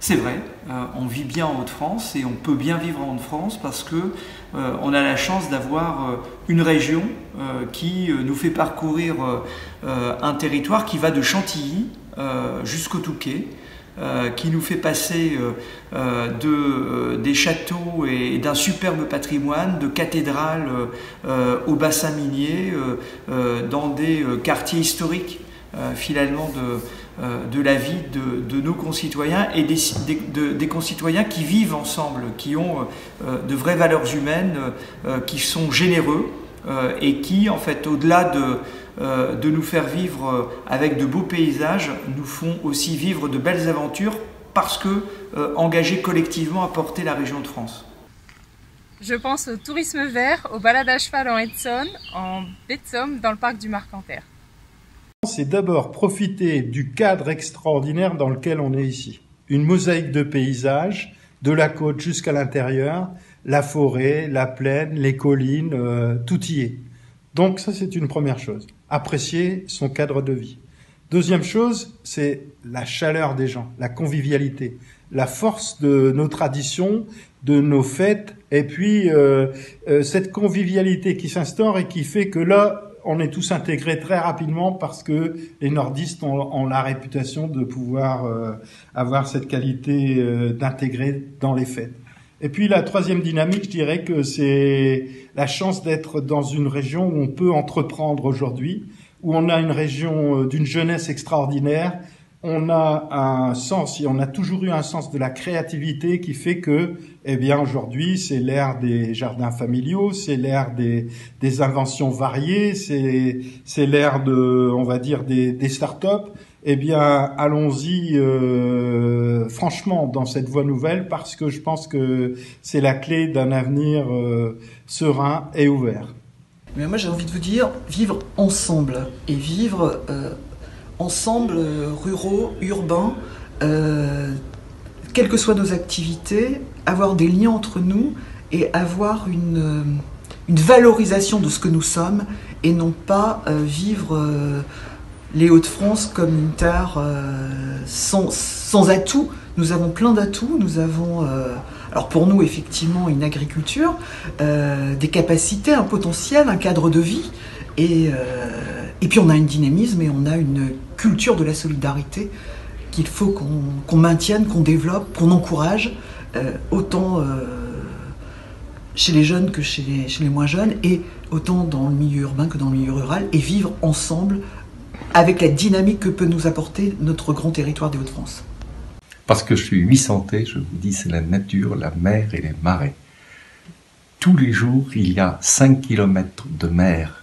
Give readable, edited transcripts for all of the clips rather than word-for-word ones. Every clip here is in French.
C'est vrai, on vit bien en Hauts-de-France et on peut bien vivre en Hauts-de-France parce que on a la chance d'avoir une région qui nous fait parcourir un territoire qui va de Chantilly jusqu'au Touquet, qui nous fait passer des châteaux et d'un superbe patrimoine, de cathédrales au bassin minier, dans des quartiers historiques finalement de la vie de nos concitoyens et des concitoyens qui vivent ensemble, qui ont de vraies valeurs humaines, qui sont généreux et qui, en fait, au-delà de nous faire vivre avec de beaux paysages, nous font aussi vivre de belles aventures parce que engagés collectivement à porter la région de France. Je pense au tourisme vert, aux balades à cheval en Essonne, en baie de Somme, dans le parc du Marcanterre. C'est d'abord profiter du cadre extraordinaire dans lequel on est ici. Une mosaïque de paysages, de la côte jusqu'à l'intérieur, la forêt, la plaine, les collines, tout y est. Donc ça, c'est une première chose. Apprécier son cadre de vie. Deuxième chose, c'est la chaleur des gens, la convivialité, la force de nos traditions, de nos fêtes, et puis cette convivialité qui s'instaure et qui fait que là, on est tous intégrés très rapidement parce que les nordistes ont la réputation de pouvoir avoir cette qualité d'intégrer dans les fêtes. Et puis la troisième dynamique, je dirais que c'est la chance d'être dans une région où on peut entreprendre aujourd'hui, où on a une région d'une jeunesse extraordinaire. On a un sens, et on a toujours eu un sens de la créativité qui fait que, eh bien, aujourd'hui, c'est l'ère des jardins familiaux, c'est l'ère des inventions variées, c'est l'ère de, on va dire, des startups. Eh bien, allons-y, franchement, dans cette voie nouvelle, parce que je pense que c'est la clé d'un avenir serein et ouvert. Mais moi, j'ai envie de vous dire, vivre ensemble et vivre ensemble, ruraux, urbains, quelles que soient nos activités, avoir des liens entre nous et avoir une valorisation de ce que nous sommes et non pas vivre les Hauts-de-France comme une terre sans atouts. Nous avons plein d'atouts, nous avons, alors pour nous effectivement une agriculture, des capacités, un potentiel, un cadre de vie et puis on a un dynamisme et on a une culture de la solidarité qu'il faut qu'on maintienne, qu'on développe, qu'on encourage, autant chez les jeunes que chez les moins jeunes, et autant dans le milieu urbain que dans le milieu rural, et vivre ensemble avec la dynamique que peut nous apporter notre grand territoire des Hauts-de-France. Parce que je suis 800, je vous dis, c'est la nature, la mer et les marais. Tous les jours, il y a 5 km de mer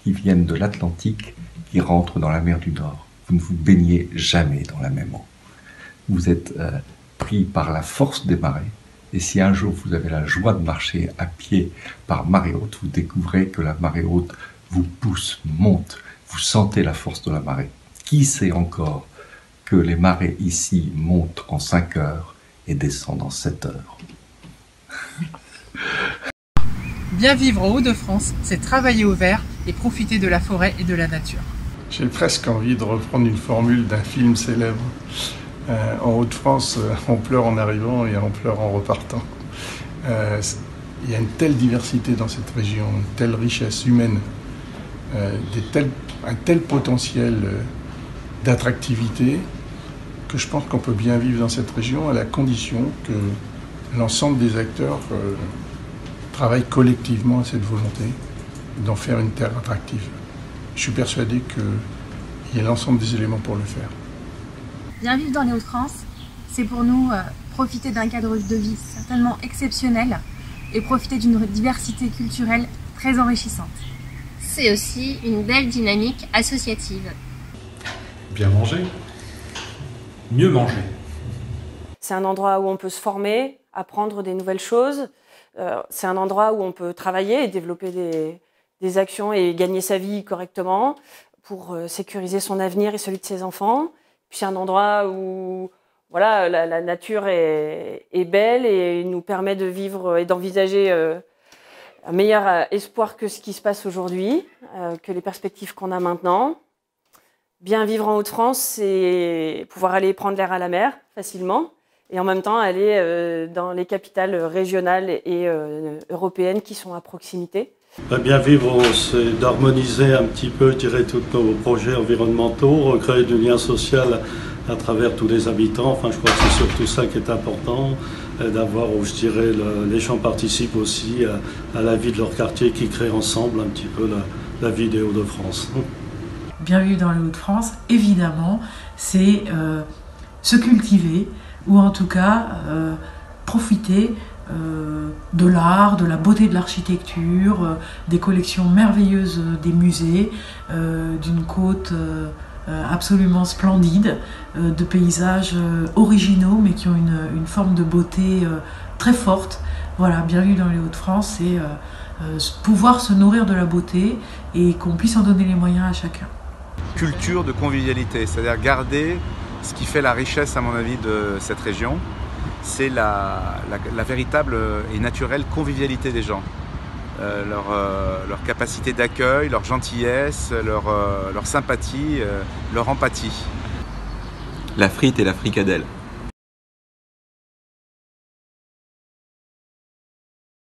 qui viennent de l'Atlantique, qui rentrent dans la mer du Nord. Vous ne vous baignez jamais dans la même eau. Vous êtes pris par la force des marées, et si un jour vous avez la joie de marcher à pied par marée haute, vous découvrez que la marée haute vous pousse, monte, vous sentez la force de la marée. Qui sait encore que les marées ici montent en 5 heures et descendent en 7 heures? Bien vivre en Hauts-de-France, c'est travailler au vert et profiter de la forêt et de la nature. J'ai presque envie de reprendre une formule d'un film célèbre. En Hauts-de-France, on pleure en arrivant et on pleure en repartant. Il y a une telle diversité dans cette région, une telle richesse humaine, un tel potentiel d'attractivité que je pense qu'on peut bien vivre dans cette région à la condition que l'ensemble des acteurs travaillent collectivement à cette volonté d'en faire une terre attractive. Je suis persuadé qu'il y a l'ensemble des éléments pour le faire. Bien vivre dans les Hauts-de-France, c'est pour nous profiter d'un cadre de vie certainement exceptionnel et profiter d'une diversité culturelle très enrichissante. C'est aussi une belle dynamique associative. Bien manger, mieux manger. C'est un endroit où on peut se former, apprendre des nouvelles choses. C'est un endroit où on peut travailler et développer des actions et gagner sa vie correctement pour sécuriser son avenir et celui de ses enfants. Puis c'est un endroit où voilà, la nature est belle et nous permet de vivre et d'envisager un meilleur espoir que ce qui se passe aujourd'hui, que les perspectives qu'on a maintenant. Bien vivre en Hauts-de-France, c'est pouvoir aller prendre l'air à la mer facilement et en même temps aller dans les capitales régionales et européennes qui sont à proximité. Bien vivre, c'est d'harmoniser un petit peu, je dirais, tous nos projets environnementaux, recréer du lien social à travers tous les habitants. Enfin, je crois que c'est surtout ça qui est important, d'avoir, je dirais, les gens participent aussi à la vie de leur quartier, qui créent ensemble un petit peu la vie des Hauts-de-France. Bien vivre dans les Hauts-de-France, évidemment, c'est se cultiver, ou en tout cas profiter de l'art, de la beauté de l'architecture, des collections merveilleuses des musées, d'une côte absolument splendide, de paysages originaux mais qui ont une forme de beauté très forte. Voilà, bien vivre dans les Hauts-de-France, c'est pouvoir se nourrir de la beauté et qu'on puisse en donner les moyens à chacun. Culture de convivialité, c'est-à-dire garder ce qui fait la richesse, à mon avis, de cette région, c'est la véritable et naturelle convivialité des gens. Leur capacité d'accueil, leur gentillesse, leur sympathie, leur empathie. La frite et la fricadelle.